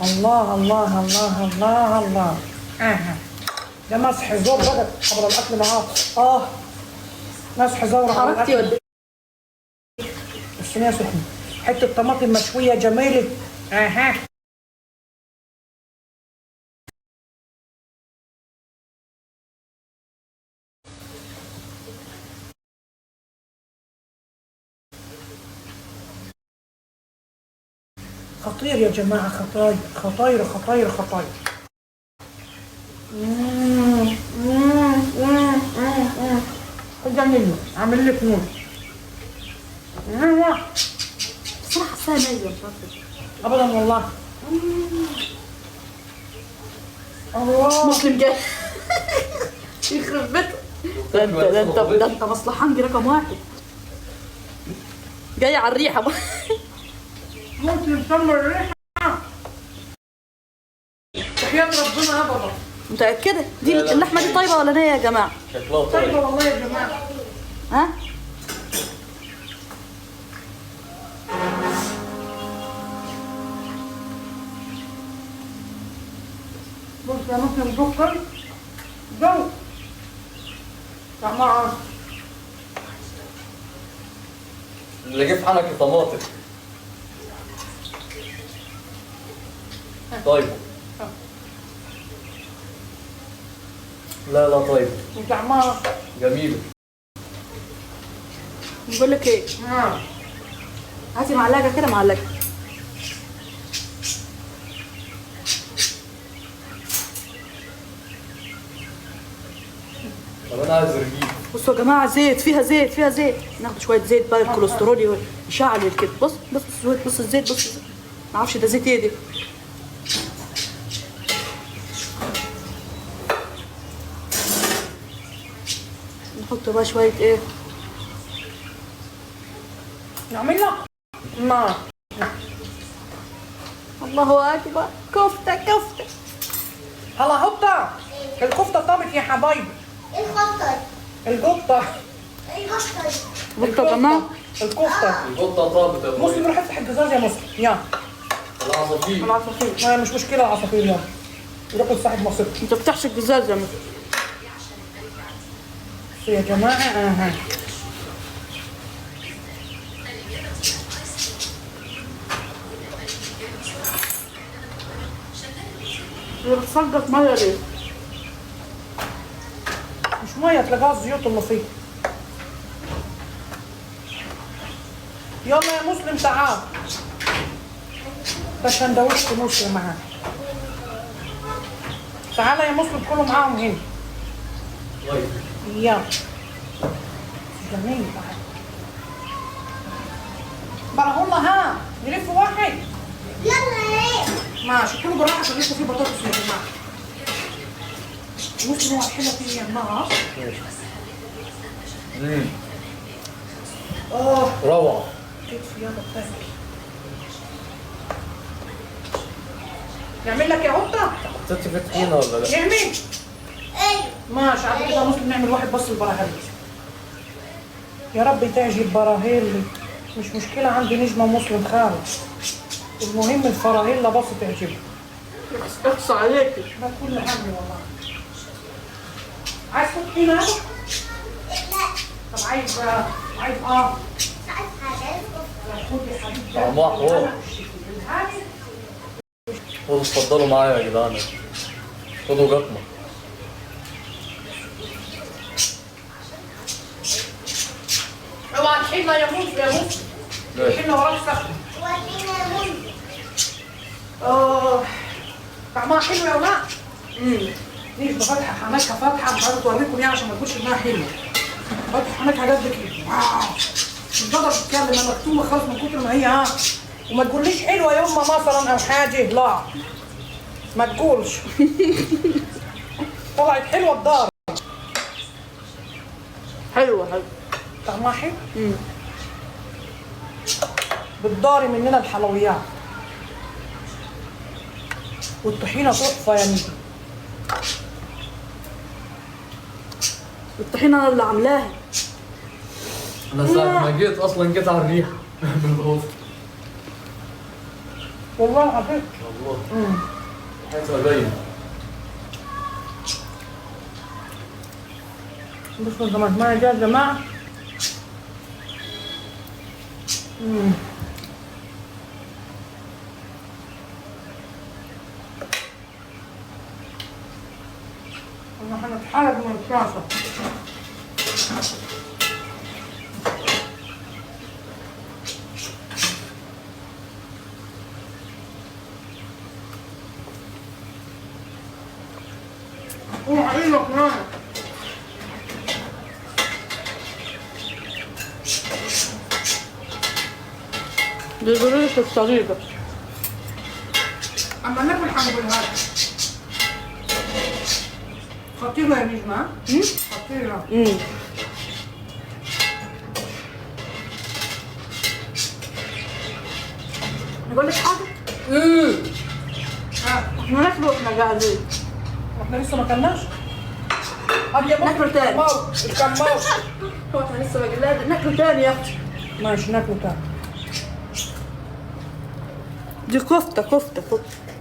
الله الله الله الله الله. ده مسح زور بقى قبل الاكل معاه. مسح زور قبل حركتي الاكل. ولا الصينيه سخنه. حته طماطم مشويه جميله. خطير يا جماعه، خطاير خطاير خطاير خطاير. خد مني اعمل لك نور. بصراحة حاساها نية مش عارفة. ابدا والله. الله مسلم جاي يخرب بيتك. ده انت مصلحنجي رقم واحد. جاي على الريحة بقى. ممكن تسمى الريحه. وحياة ربنا ابدا. متأكدة؟ دي اللحمة دي طيبة ولا نية يا جماعة؟ شكلها طيبه طيب. والله يا جماعه. ها؟ بص يا مسلم سكر جو طعمها اللي جه في حنك طماطم. طيب. لا لا طيب. وطعمها جميلة. بقول لك ايه؟ هاتي معلقة كده، معلقة. طب انا عايز رغيف. بصوا يا جماعة، زيت، فيها زيت، فيها زيت. ناخد شوية زيت بقى، الكوليسترول يشعل كده. بص بص بص بص الزيت، بص معرفش ده زيت ايه ده. نحط بقى شوية ايه؟ نعمل لك ما الله أكبر، كفتة كفتة. هلا هبطة الكفتة طابت يا حبايبي. الخطر القطة الخطر بصوا يا جماعة، الكفتة. القطة طابت يا مسلم ابوي. روح افتح الجزاز يا مسلم. يا العصافير. العصافير ما مش مشكلة العصافير. يلا روح لصاحب مصر. انت بتحشي الجزاز يا مس. يا جماعة هي بتصدق مية ليه؟ مش مية، تلاقيها الزيوت اللي فيه. يلا يا مسلم تعال. ده سندوتش مسلم معانا. تعالى يا مسلم كله معاهم هنا. طيب. يلا جميل بقى. برهولنا ها نلف واحد. يلا ايه ماشي كله بالراحه عشان لسه في بطاطس يا جماعه. مسلم هو الحلوه فيه يا جماعه. روعة. كتف يلا بتاكل. نعمل لك يا قطه؟ حطيتي في طحينة ولا لا؟ نعمل ايه ماشي. على كده مسلم نعمل واحد بس البراهيل. يا رب تعجب براهيل. مش مشكله، عندي نجمه مسلم خالد. المهم الفراهيل بس تعجبه. اخص عليكي. ده كل همي والله. عايز تحط هنا؟ لا طب عايز ساعات حاجات خد يا حبيبي. طعمها حوار. خدوا اتفضلوا معايا يا جدعان. خدوا جطمة. اوعى الحنه يا موسى يا موسى. الحنه وراك سخن. ودينا منذ طعمها حلو يا ولاد. ليش بفتح حنكها فتحه مش عايزه اوريكم يعني عشان ما تقولش انها حلوه. فتح حنكها قد كده. واو مش بقدر اتكلم، انا مكتومه خالص من كتر ما هي وما تقوليش حلوه يا امه مثلا او حاجه. لا ما تقولش. طلعت حلوه الدار. حلوة حلوة. طعمها حلو. بالداري مننا الحلويات. والطحينه تحفه يا نيجي. الطحينة انا اللي عاملاها. انا ساعة ما جيت اصلا جيت على الريحة. والله حبيت. والله حياتها باينة. بصوا كمان ما جاء يا جماعة. احنا هنتحرك من الطاسة. وعينك كمان. دي طريقة الطريقة. اما ناكل هنقولها لك. خطيرة يا نجمة. خطيرة. نقول لك حاجة؟ احنا ناكله واحنا قاعدين. احنا لسه ما كلناش. هل يا ناكل تاني. الكماو. هو احنا لسه ما قلنا ناكله تاني يا اختي. ماشي ناكله تاني. دي كفتة كفتة كفتة.